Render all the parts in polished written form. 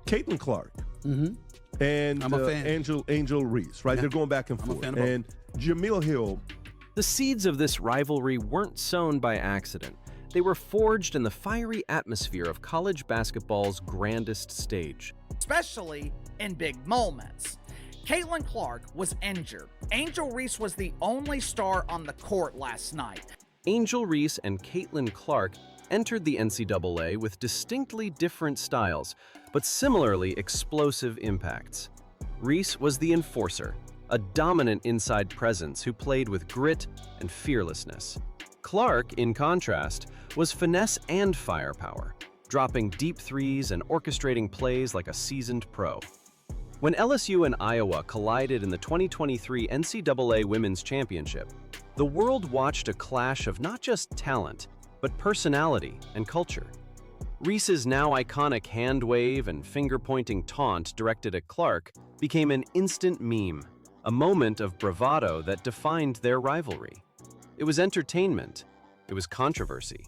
Caitlin Clark Mm-hmm. and I'm a fan. Angel Reese, right? Yeah. They're going back and I'm a forth. fan of both. And Jamil Hill. The seeds of this rivalry weren't sown by accident. They were forged in the fiery atmosphere of college basketball's grandest stage. Especially in big moments. Caitlin Clark was injured. Angel Reese was the only star on the court last night. Angel Reese and Caitlin Clark entered the NCAA with distinctly different styles, but similarly explosive impacts. Reese was the enforcer, a dominant inside presence who played with grit and fearlessness. Clark, in contrast, was finesse and firepower, dropping deep threes and orchestrating plays like a seasoned pro. When LSU and Iowa collided in the 2023 NCAA Women's Championship, the world watched a clash of not just talent, but personality and culture. Reese's now iconic hand wave and finger-pointing taunt directed at Clark became an instant meme, a moment of bravado that defined their rivalry. It was entertainment, it was controversy,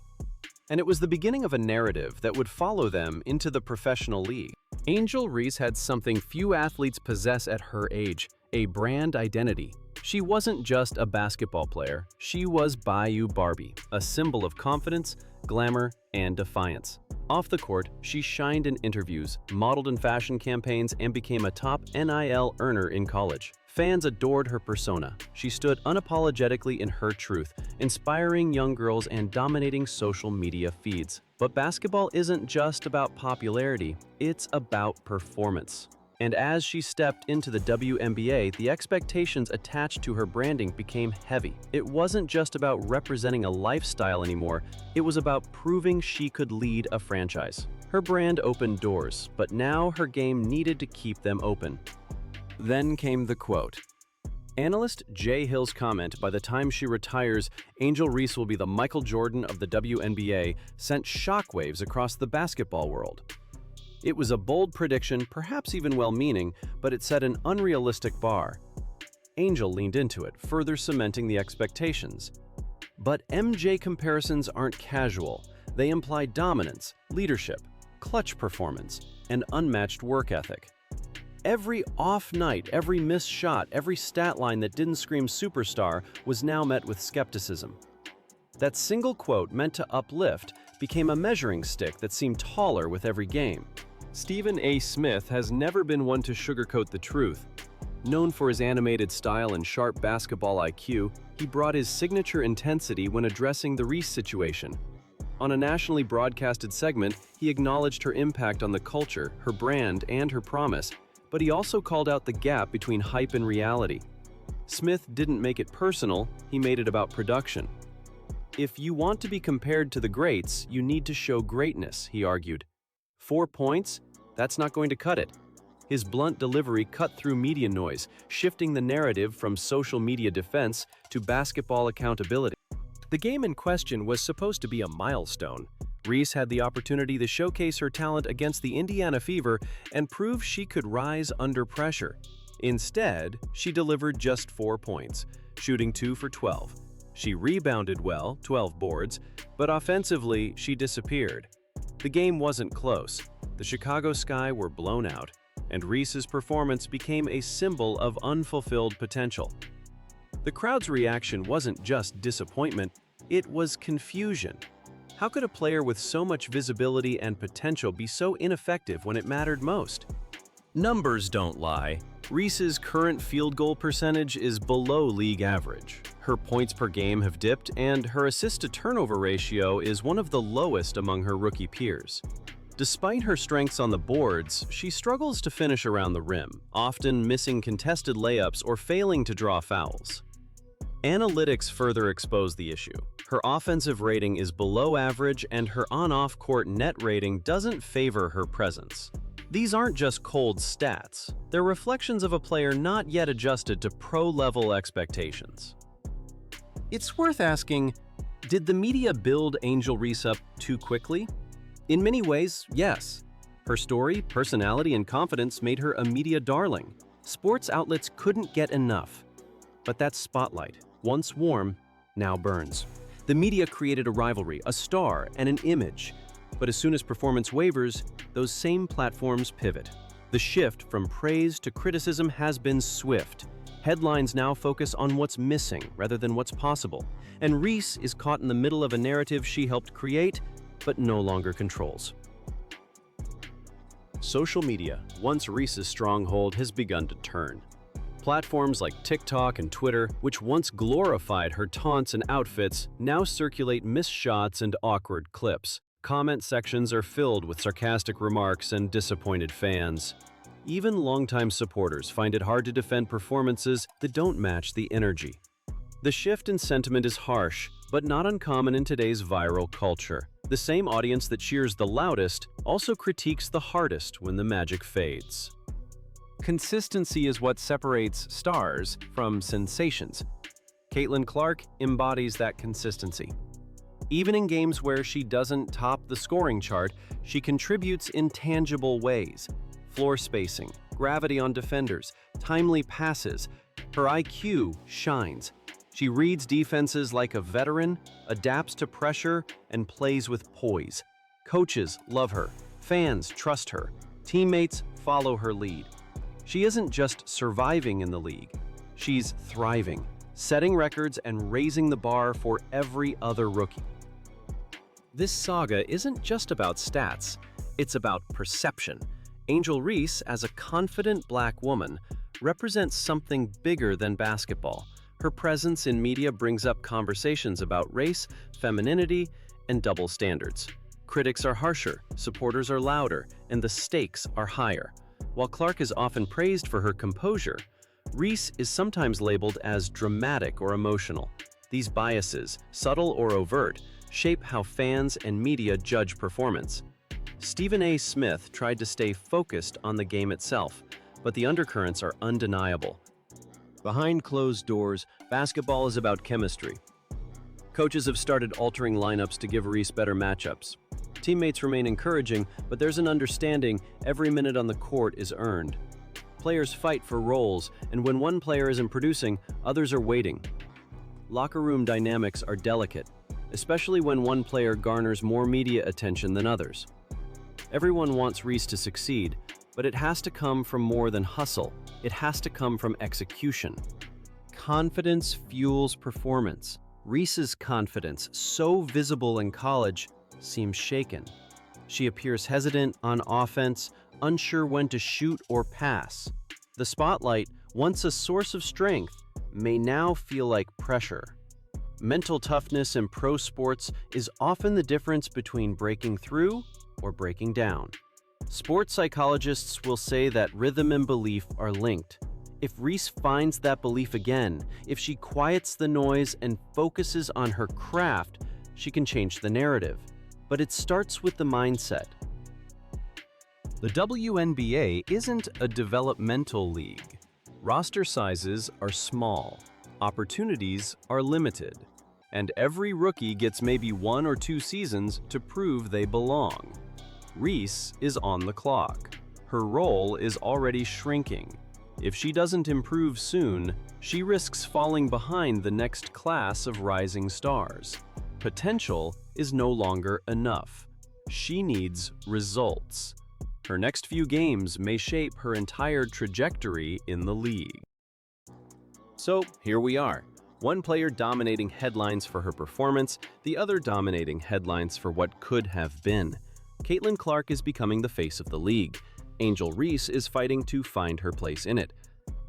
and it was the beginning of a narrative that would follow them into the professional league. Angel Reese had something few athletes possess at her age, a brand identity. She wasn't just a basketball player, she was Bayou Barbie, a symbol of confidence, glamour, and defiance. Off the court, she shined in interviews, modeled in fashion campaigns, and became a top NIL earner in college. Fans adored her persona. She stood unapologetically in her truth, inspiring young girls and dominating social media feeds. But basketball isn't just about popularity, it's about performance. And as she stepped into the WNBA, the expectations attached to her branding became heavy. It wasn't just about representing a lifestyle anymore, it was about proving she could lead a franchise. Her brand opened doors, but now her game needed to keep them open. Then came the quote. Analyst Jay Hill's comment, "By the time she retires, Angel Reese will be the Michael Jordan of the WNBA," sent shockwaves across the basketball world. It was a bold prediction, perhaps even well-meaning, but it set an unrealistic bar. Angel leaned into it, further cementing the expectations. But MJ comparisons aren't casual. They imply dominance, leadership, clutch performance, and unmatched work ethic. Every off night, every missed shot, every stat line that didn't scream superstar was now met with skepticism. That single quote, meant to uplift, became a measuring stick that seemed taller with every game. Stephen A. Smith has never been one to sugarcoat the truth. Known for his animated style and sharp basketball IQ, he brought his signature intensity when addressing the Reese situation. On a nationally broadcasted segment, he acknowledged her impact on the culture, her brand, and her promise, but he also called out the gap between hype and reality. Smith didn't make it personal, he made it about production. If you want to be compared to the greats, you need to show greatness, he argued. 4 points? That's not going to cut it. His blunt delivery cut through media noise, shifting the narrative from social media defense to basketball accountability. The game in question was supposed to be a milestone. Reese had the opportunity to showcase her talent against the Indiana Fever and prove she could rise under pressure. Instead, she delivered just 4 points, shooting 2 for 12. She rebounded well, 12 boards, but offensively, she disappeared. The game wasn't close. The Chicago Sky were blown out, and Reese's performance became a symbol of unfulfilled potential. The crowd's reaction wasn't just disappointment, it was confusion. How could a player with so much visibility and potential be so ineffective when it mattered most? Numbers don't lie. Reese's current field goal percentage is below league average. Her points per game have dipped, and her assist-to-turnover ratio is one of the lowest among her rookie peers. Despite her strengths on the boards, she struggles to finish around the rim, often missing contested layups or failing to draw fouls. Analytics further expose the issue. Her offensive rating is below average, and her on-off court net rating doesn't favor her presence. These aren't just cold stats. They're reflections of a player not yet adjusted to pro-level expectations. It's worth asking, did the media build Angel Reese up too quickly? In many ways, yes. Her story, personality, and confidence made her a media darling. Sports outlets couldn't get enough. But that spotlight, once warm, now burns. The media created a rivalry, a star, and an image. But as soon as performance wavers, those same platforms pivot. The shift from praise to criticism has been swift. Headlines now focus on what's missing rather than what's possible. And Reese is caught in the middle of a narrative she helped create, but no longer controls. Social media, once Reese's stronghold, has begun to turn. Platforms like TikTok and Twitter, which once glorified her taunts and outfits, now circulate missed shots and awkward clips. Comment sections are filled with sarcastic remarks and disappointed fans. Even longtime supporters find it hard to defend performances that don't match the energy. The shift in sentiment is harsh, but not uncommon in today's viral culture. The same audience that cheers the loudest also critiques the hardest when the magic fades. Consistency is what separates stars from sensations. Caitlin Clark embodies that consistency. Even in games where she doesn't top the scoring chart, she contributes in tangible ways. Floor spacing, gravity on defenders, timely passes. Her IQ shines. She reads defenses like a veteran, adapts to pressure, and plays with poise. Coaches love her. Fans trust her. Teammates follow her lead. She isn't just surviving in the league. She's thriving, setting records and raising the bar for every other rookie. This saga isn't just about stats. It's about perception. Angel Reese, as a confident black woman, represents something bigger than basketball. Her presence in media brings up conversations about race, femininity, and double standards. Critics are harsher, supporters are louder, and the stakes are higher. While Clark is often praised for her composure, Reese is sometimes labeled as dramatic or emotional. These biases, subtle or overt, shape how fans and media judge performance. Stephen A. Smith tried to stay focused on the game itself, but the undercurrents are undeniable. Behind closed doors, basketball is about chemistry. Coaches have started altering lineups to give Reese better matchups. Teammates remain encouraging, but there's an understanding every minute on the court is earned. Players fight for roles, and when one player isn't producing, others are waiting. Locker room dynamics are delicate, especially when one player garners more media attention than others. Everyone wants Reese to succeed, but it has to come from more than hustle. It has to come from execution. Confidence fuels performance. Reese's confidence, so visible in college, seems shaken. She appears hesitant on offense, unsure when to shoot or pass. The spotlight, once a source of strength, may now feel like pressure. Mental toughness in pro sports is often the difference between breaking through or breaking down. Sports psychologists will say that rhythm and belief are linked. If Reese finds that belief again, if she quiets the noise and focuses on her craft, she can change the narrative. But it starts with the mindset. The WNBA isn't a developmental league. Roster sizes are small, opportunities are limited, and every rookie gets maybe 1 or 2 seasons to prove they belong. Reese is on the clock. Her role is already shrinking. If she doesn't improve soon, she risks falling behind the next class of rising stars. Potential is no longer enough. She needs results. Her next few games may shape her entire trajectory in the league. So here we are. One player dominating headlines for her performance, the other dominating headlines for what could have been. Caitlin Clark is becoming the face of the league. Angel Reese is fighting to find her place in it.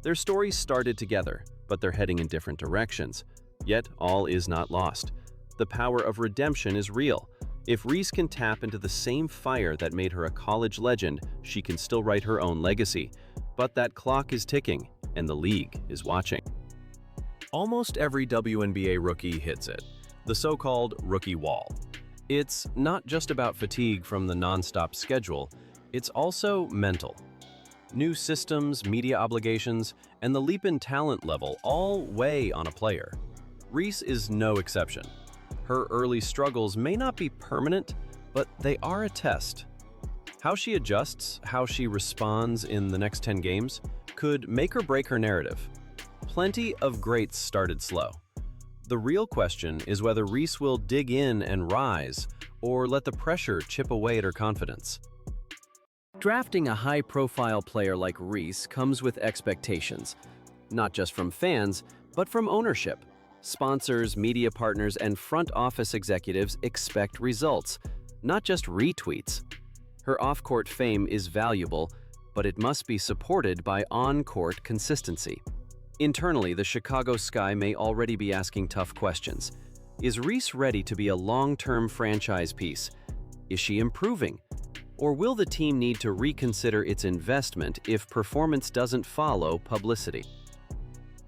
Their stories started together, but they're heading in different directions. Yet all is not lost. The power of redemption is real. If Reese can tap into the same fire that made her a college legend, she can still write her own legacy. But that clock is ticking, and the league is watching. Almost every WNBA rookie hits it, the so-called rookie wall. It's not just about fatigue from the non-stop schedule, it's also mental. New systems, media obligations, and the leap in talent level all weigh on a player. Reese is no exception. Her early struggles may not be permanent, but they are a test. How she adjusts, how she responds in the next 10 games, could make or break her narrative. Plenty of greats started slow. The real question is whether Reese will dig in and rise, or let the pressure chip away at her confidence? Drafting a high-profile player like Reese comes with expectations, not just from fans, but from ownership. Sponsors, media partners, and front office executives expect results, not just retweets. Her off-court fame is valuable, but it must be supported by on-court consistency. Internally, the Chicago Sky may already be asking tough questions. Is Reese ready to be a long-term franchise piece? Is she improving? Or will the team need to reconsider its investment if performance doesn't follow publicity?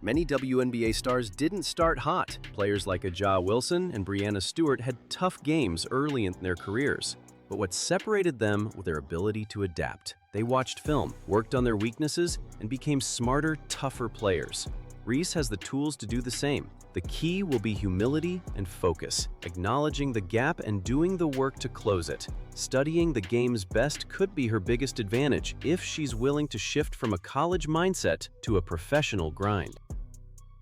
Many WNBA stars didn't start hot. Players like Aja Wilson and Breanna Stewart had tough games early in their careers. But what separated them was their ability to adapt. They watched film, worked on their weaknesses, and became smarter, tougher players. Reese has the tools to do the same. The key will be humility and focus, acknowledging the gap and doing the work to close it. Studying the game's best could be her biggest advantage if she's willing to shift from a college mindset to a professional grind.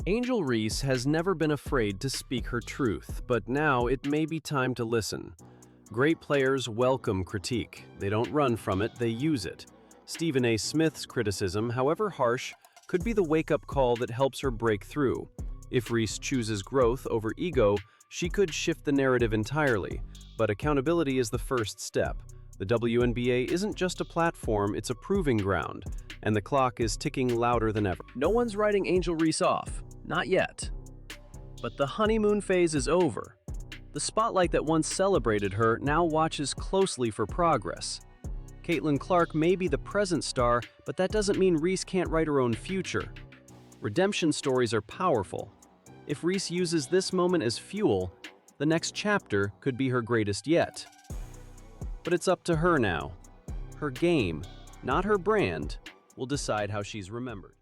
Angel Reese has never been afraid to speak her truth, but now it may be time to listen. Great players welcome critique. They don't run from it, they use it. Stephen A. Smith's criticism, however harsh, could be the wake-up call that helps her break through. If Reese chooses growth over ego, she could shift the narrative entirely, but accountability is the first step. The WNBA isn't just a platform, it's a proving ground, and the clock is ticking louder than ever. No one's writing Angel Reese off, not yet. But the honeymoon phase is over. The spotlight that once celebrated her now watches closely for progress. Caitlin Clark may be the present star, but that doesn't mean Reese can't write her own future. Redemption stories are powerful. If Reese uses this moment as fuel, the next chapter could be her greatest yet. But it's up to her now. Her game, not her brand, will decide how she's remembered.